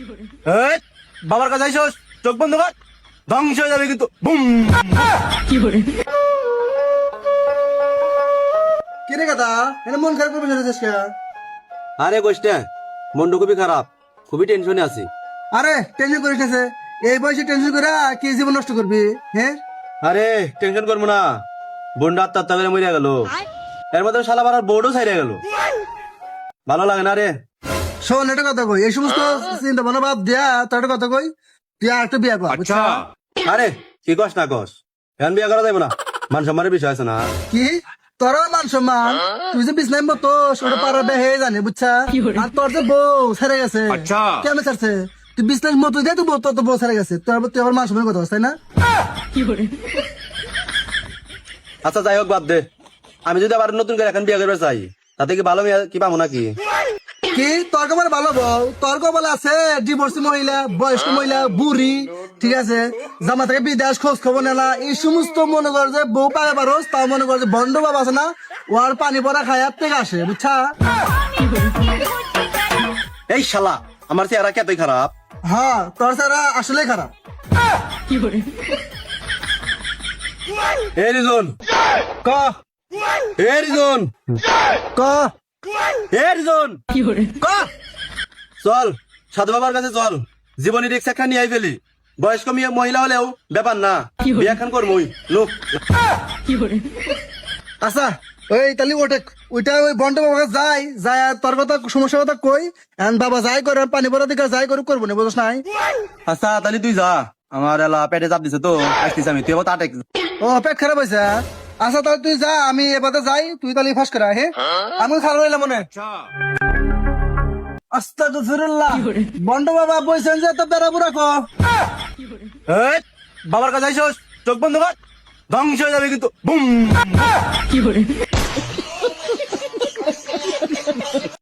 এই বাবার কাছে আইসোস, চোখ বন্ধ কর, ধ্বংস হয়ে যাবে কিন্তু। বুম। কি রে কথা এটা মন খারাপ করে বসে কে? আরে গোষ্ঠে মনটা খুবই খারাপ, খুবই টেনশনে আছি। আরে টেনশন করিস না, এই বয়সে টেনশন করে কি জীবন নষ্ট করবি? হ্যাঁ আরে টেনশন করবো না, বোনটা আত্মহত্যা করে মরিয়া গেল, এর মধ্যে শালা বাড়ার বোর্ডও ছাইড়ে গেল। ভালো লাগে না রে। শোন একটা কথা কই, এই সমস্ত চিন্তা ভাবনা বাদ দিয়া তোর একটা কথা কই, তুই আর একটা বিয়া কর বুঝছা? আরে কি কস না কস, এখন বিয়ে করা যাবে না, মান সম্মানের বিষয় আছে না। কি তোর মান সম্মান? তুই যে বিছনায় মতো ওটা পাড়ার বেহে জানি বুঝছা? আর তোর যে বউ ছেড়ে গেছে, কেন ছাড়ছে? তুই বিছনার মতো দিয়ে তুই তোর তো বউ ছেড়ে গেছে, তুই আবার মান সম্মানের কথা বলছিস, তাই না? আচ্ছা যাই হোক বাদ দে, আমি যদি আবার নতুন করে এখন বিয়ে করতে চাই, তাতে কি ভালো মেয়ে কি পাবো নাকি? কি তোর কপালে ভালো বউ? তোর কপালে আছে ডিভোর্সি মহিলা, বয়স্ক মহিলা, বুড়ি, ঠিক আছে, জামা থেকে বিদেশ খোঁজ খবর নেলা, এই সমস্ত মনে কর যে বউ পাবে পারোস, তাও মনে কর যে বন্ড বাবা আছে না, ওর পানি পড়া খায় থেকে আসে বুঝছা? এই শালা আমার চেহারা কেতই খারাপ। হ্যাঁ তোর সারা আসলে খারাপ। এ রিজন ক এ রিজন ক এ রিজন ক চল সাধু বাবার কাছে চল, জীবনী রিক্সা খান নিয়ে আই ফেলি। বয়স্ক মেয়ে মহিলা হলেও ব্যাপার না, বিয়ে খান করবই লোক। আচ্ছা ওই তাহলে ওইটা ওই বন্ড বাবা যাই যায় তোর কথা সমস্যার কথা কই, এখন বাবা যাই করে পানি পড়া দিকে যাই করে করবো না বুঝছ নাই? আচ্ছা তাহলে তুই যা, আমার এলা পেটে চাপ দিছে তো, আসতেছি আমি, তুই আবার তাতে। ও পেট খারাপ হয়েছে? আচ্ছা তাহলে তুই যা, আমি এবারে যাই, তুই তাহলে ফাঁস করা। হ্যাঁ আমি খারাপ হইলাম মনে। আস্তাগফিরুল্লাহ, বন্ড বাবা বলছেন যে তো বেড়া বুড়া কো। এই বাবার কাছে আইসোস, চোখ বন্ধ কর, ধ্বংস হয়ে যাবে কিন্তু। বুম।